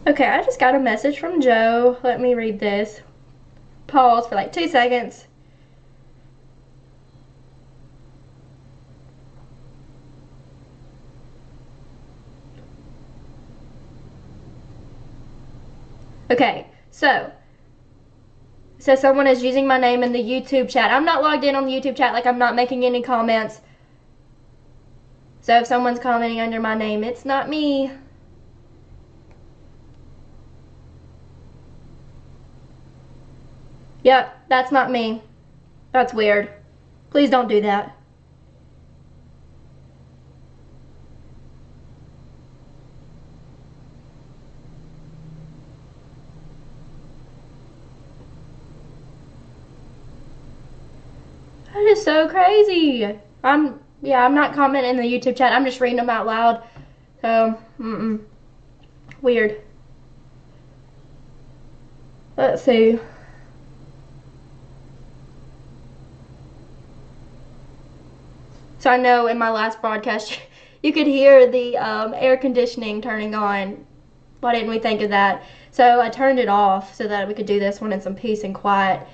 Okay, I just got a message from Joe. Let me read this. Pause for like 2 seconds. Okay, so someone is using my name in the YouTube chat. I'm not logged in on the YouTube chat, like I'm not making any comments. So if someone's commenting under my name, it's not me. Yep, that's not me. That's weird. Please don't do that. That is so crazy. I'm not commenting in the YouTube chat. I'm just reading them out loud. So, weird. Let's see. So I know in my last broadcast, you could hear the air conditioning turning on. Why didn't we think of that? So I turned it off so that we could do this one in some peace and quiet.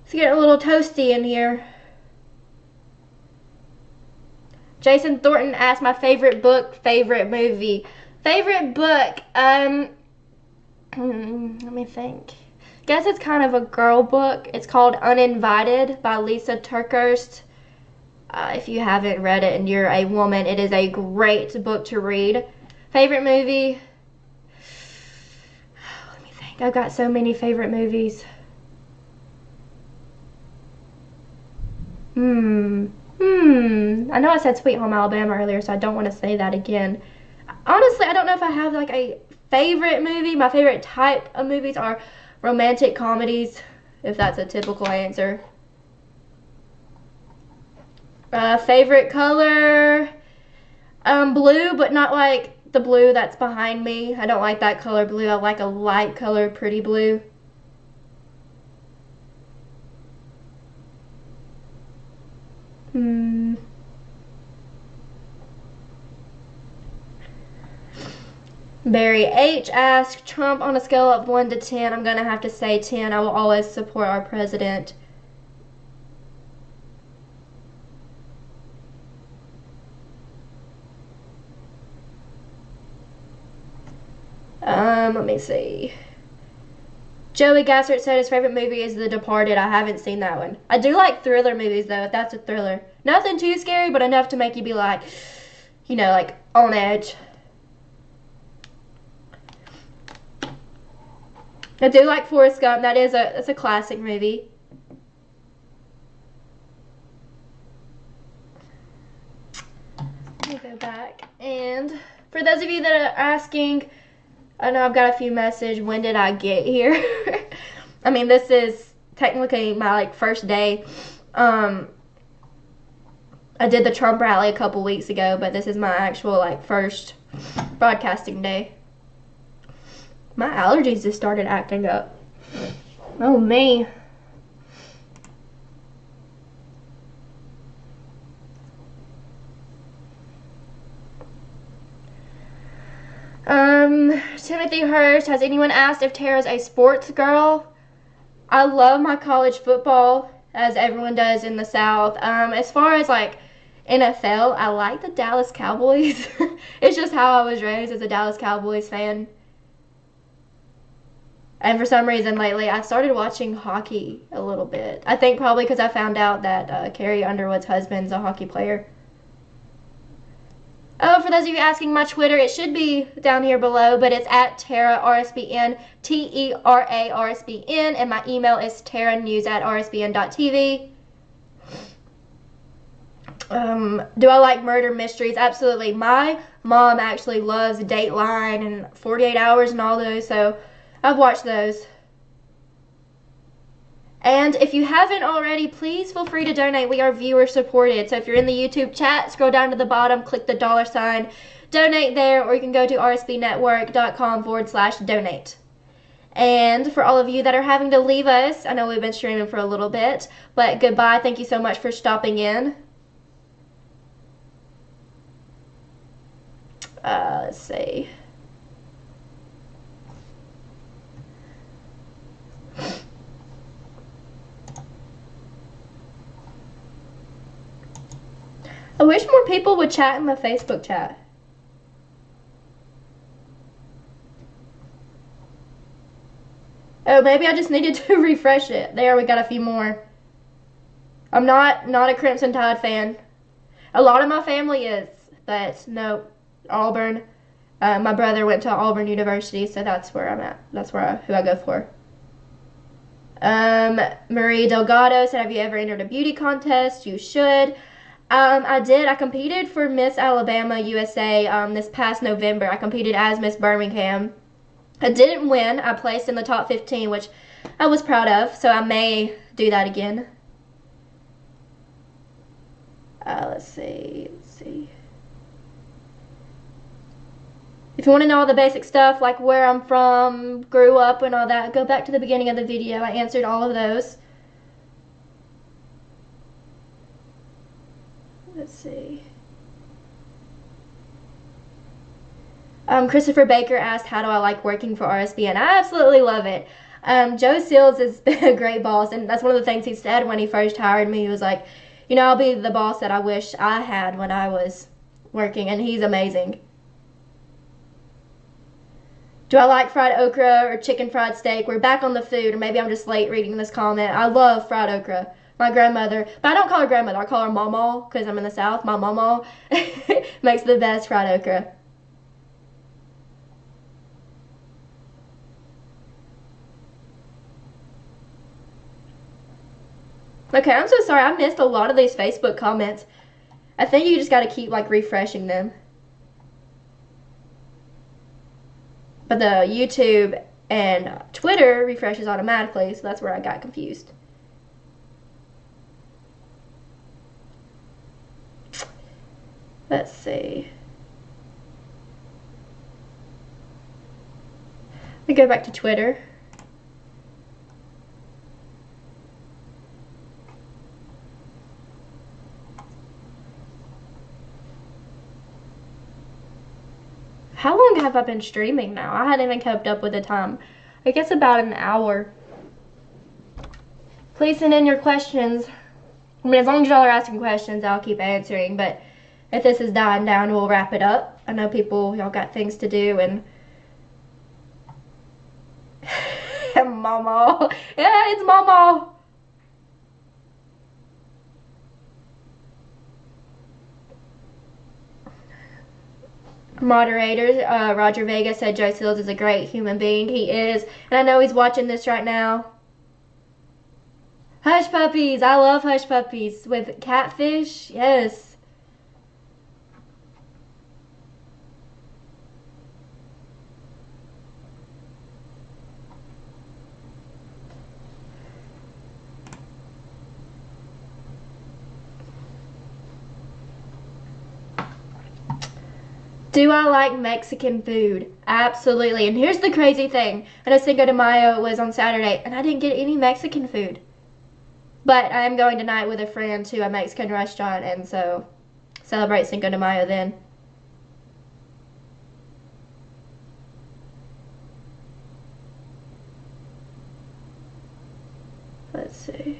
It's getting a little toasty in here. Jason Thornton asked my favorite book, favorite movie. Favorite book, let me think. Guess it's kind of a girl book. It's called Uninvited by Lisa TerKeurst. If you haven't read it and you're a woman, it is a great book to read. Favorite movie? Let me think. I've got so many favorite movies. I know I said Sweet Home Alabama earlier, so I don't want to say that again. Honestly, I don't know if I have like a favorite movie. My favorite type of movies are romantic comedies, if that's a typical answer. Favorite color? Blue, but not like the blue that's behind me. I don't like that color blue. I like a light color, pretty blue. Barry H asked, Trump on a scale of 1 to 10. I'm going to have to say 10. I will always support our president. Let me see. Joey Gassert said his favorite movie is The Departed. I haven't seen that one. I do like thriller movies, though, if that's a thriller. Nothing too scary, but enough to make you be like, you know, like on edge. I do like Forrest Gump. That's a classic movie. Let me go back. And for those of you that are asking, I know I've got a few messages. When did I get here? I mean, this is technically my first day. I did the Trump rally a couple weeks ago, but this is my actual first broadcasting day. My allergies just started acting up. Oh, me. Timothy Hurst, has anyone asked if Tara's a sports girl? I love my college football, as everyone does in the South. As far as NFL, I like the Dallas Cowboys. It's just how I was raised as a Dallas Cowboys fan. And for some reason lately, I started watching hockey a little bit. I think probably because I found out that Carrie Underwood's husband's a hockey player. Oh, for those of you asking my Twitter, it should be down here below, but it's at Tera RSBN, Tera RSBN, and my email is teranews@rsbn.tv. Do I like murder mysteries? Absolutely. My mom actually loves Dateline and 48 Hours and all those, so I've watched those. And if you haven't already, please feel free to donate. We are viewer supported. So if you're in the YouTube chat, scroll down to the bottom, click the $sign, donate there, or you can go to rsbnetwork.com/donate. And for all of you that are having to leave us, I know we've been streaming for a little bit, but goodbye. Thank you so much for stopping in. Let's see. I wish more people would chat in the Facebook chat. Oh, maybe I just needed to refresh it. There, we got a few more. I'm not a Crimson Tide fan. A lot of my family is, but no, Auburn. My brother went to Auburn University, so that's where I'm at. That's who I go for. Marie Delgado said, have you ever entered a beauty contest? You should. I did. I competed for Miss Alabama USA this past November. I competed as Miss Birmingham. I didn't win. I placed in the top 15, which I was proud of, so I may do that again. Let's see. If you want to know all the basic stuff, like where I'm from, grew up, and all that, go back to the beginning of the video. I answered all of those. Let's see. Christopher Baker asked, how do I like working for RSBN? I absolutely love it. Joe Seals has been a great boss, and that's one of the things he said when he first hired me. He was like, you know, I'll be the boss that I wish I had when I was working, and he's amazing. Do I like fried okra or chicken fried steak? We're back on the food, or maybe I'm just late reading this comment. I love fried okra. My grandmother, but I don't call her grandmother, I call her mama because I'm in the South. My mama makes the best fried okra. Okay, I'm so sorry. I missed a lot of these Facebook comments. I think you just got to keep like refreshing them. But the YouTube and Twitter refreshes automatically, so that's where I got confused. Let's see. Let me go back to Twitter. How long have I been streaming now? I hadn't even kept up with the time. I guess about an hour. Please send in your questions. I mean, as long as y'all are asking questions, I'll keep answering, but if this is dying down, we'll wrap it up. I know y'all got things to do, and Mama. Yeah, it's Mama. Moderators, Roger Vega said Joe Seals is a great human being. He is, and I know he's watching this right now. Hush puppies. I love hush puppies with catfish. Yes. Do I like Mexican food? Absolutely. And here's the crazy thing. I know Cinco de Mayo was on Saturday, and I didn't get any Mexican food. But I am going tonight with a friend to a Mexican restaurant, and so celebrate Cinco de Mayo then. Let's see.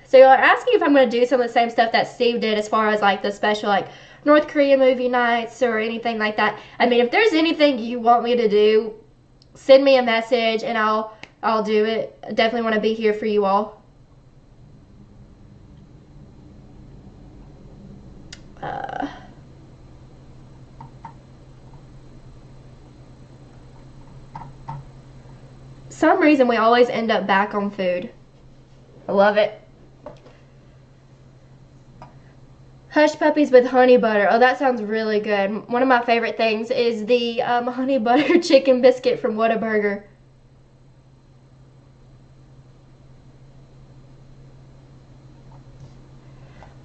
So you're asking if I'm going to do some of the same stuff that Steve did as far as like the special like North Korea movie nights or anything like that. I mean, if there's anything you want me to do, send me a message and I'll do it. I definitely want to be here for you all. Some reason we always end up back on food. I love it. Hush puppies with honey butter. Oh, that sounds really good. One of my favorite things is the honey butter chicken biscuit from Whataburger.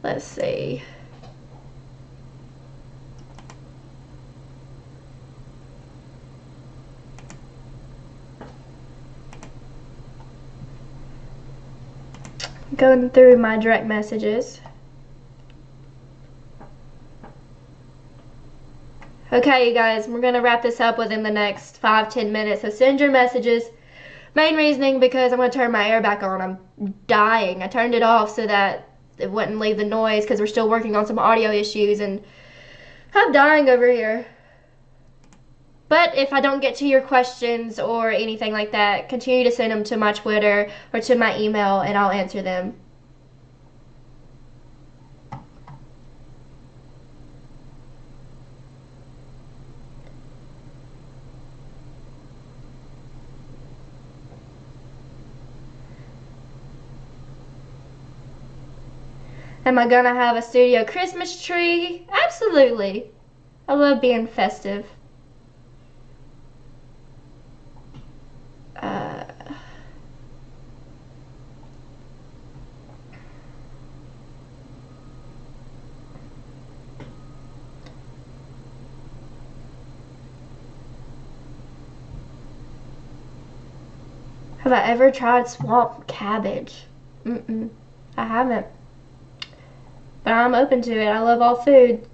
Let's see. Going through my direct messages. Okay, you guys, we're going to wrap this up within the next 5-10 minutes. So send your messages. Main reasoning because I'm going to turn my air back on. I'm dying. I turned it off so that it wouldn't leave the noise because we're still working on some audio issues and I'm dying over here. But if I don't get to your questions or anything like that, continue to send them to my Twitter or to my email and I'll answer them. Am I gonna have a studio Christmas tree? Absolutely. I love being festive. Have I ever tried swamp cabbage? I haven't. But I'm open to it. I love all food.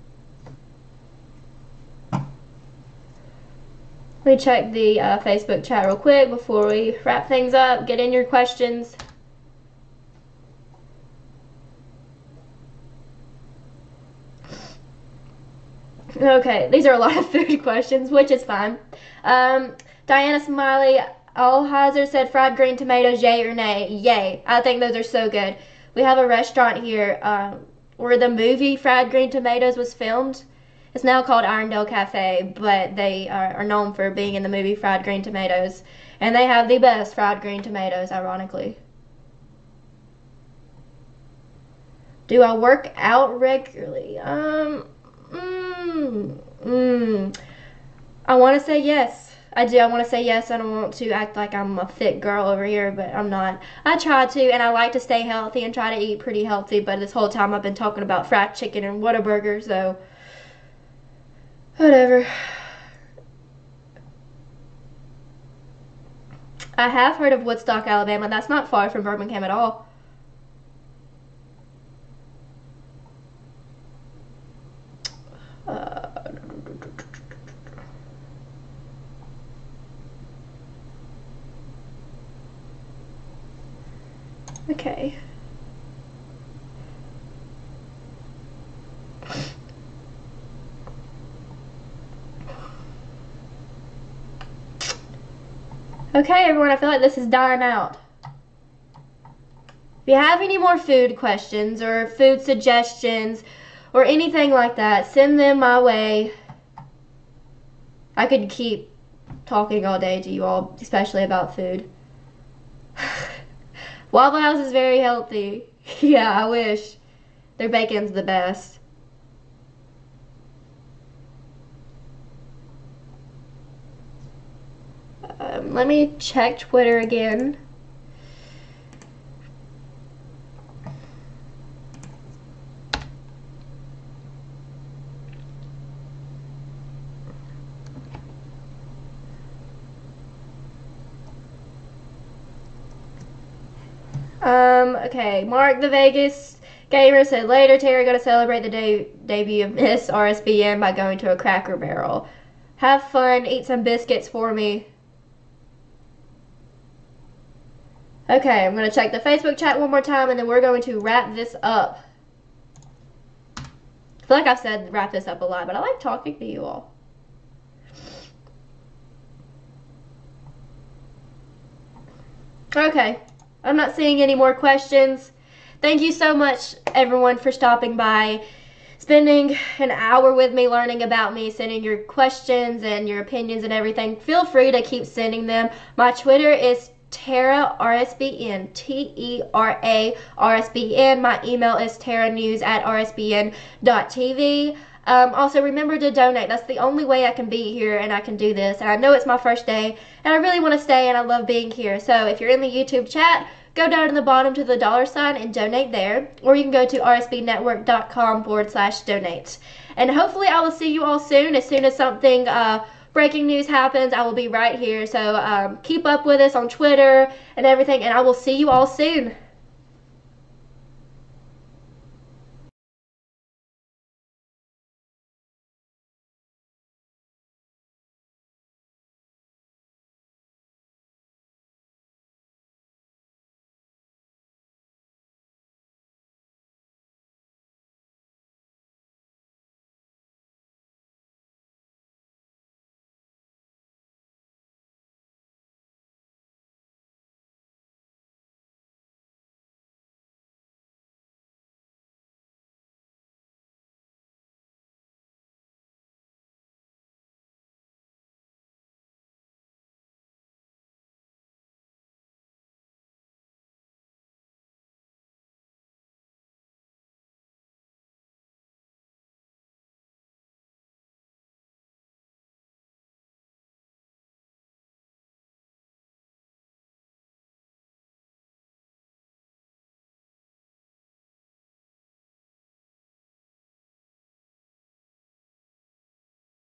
Let me check the Facebook chat real quick before we wrap things up. Get in your questions. Okay, these are a lot of food questions, which is fine. Diana Smiley Alheiser said fried green tomatoes, yay or nay? Yay. I think those are so good. We have a restaurant here where the movie Fried Green Tomatoes was filmed. It's now called Irondale Cafe, but they are known for being in the movie Fried Green Tomatoes. And they have the best fried green tomatoes, ironically. Do I work out regularly? I want to say yes. I do. I want to say yes. I don't want to act like I'm a fit girl over here, but I'm not. I try to, and I like to stay healthy and try to eat pretty healthy, but this whole time I've been talking about fried chicken and Whataburger, so whatever. I have heard of Woodstock, Alabama. That's not far from Birmingham at all. Okay. Okay, everyone, I feel like this is dying out. If you have any more food questions or food suggestions or anything like that, send them my way. I could keep talking all day to you all, especially about food. Waffle House is very healthy. Yeah, I wish. Their bacon's the best. Let me check Twitter again. Okay, Mark the Vegas Gamer said, later Tara gonna celebrate the debut of Miss RSBN by going to a Cracker Barrel. Have fun, eat some biscuits for me. Okay, I'm gonna check the Facebook chat one more time and then we're going to wrap this up. I feel like I've said wrap this up a lot, but I like talking to you all. Okay. I'm not seeing any more questions. Thank you so much, everyone, for stopping by, spending an hour with me, learning about me, sending your questions and your opinions and everything. Feel free to keep sending them. My Twitter is Tera RSBN, Tera RSBN. My email is teranews@rsbn.tv. Also, remember to donate. That's the only way I can be here and I can do this. And I know it's my first day, and I really want to stay, and I love being here. So if you're in the YouTube chat, go down to the bottom to the $sign and donate there. Or you can go to rsbnetwork.com/donate. And hopefully I will see you all soon. As soon as something breaking news happens, I will be right here. So keep up with us on Twitter and everything, and I will see you all soon.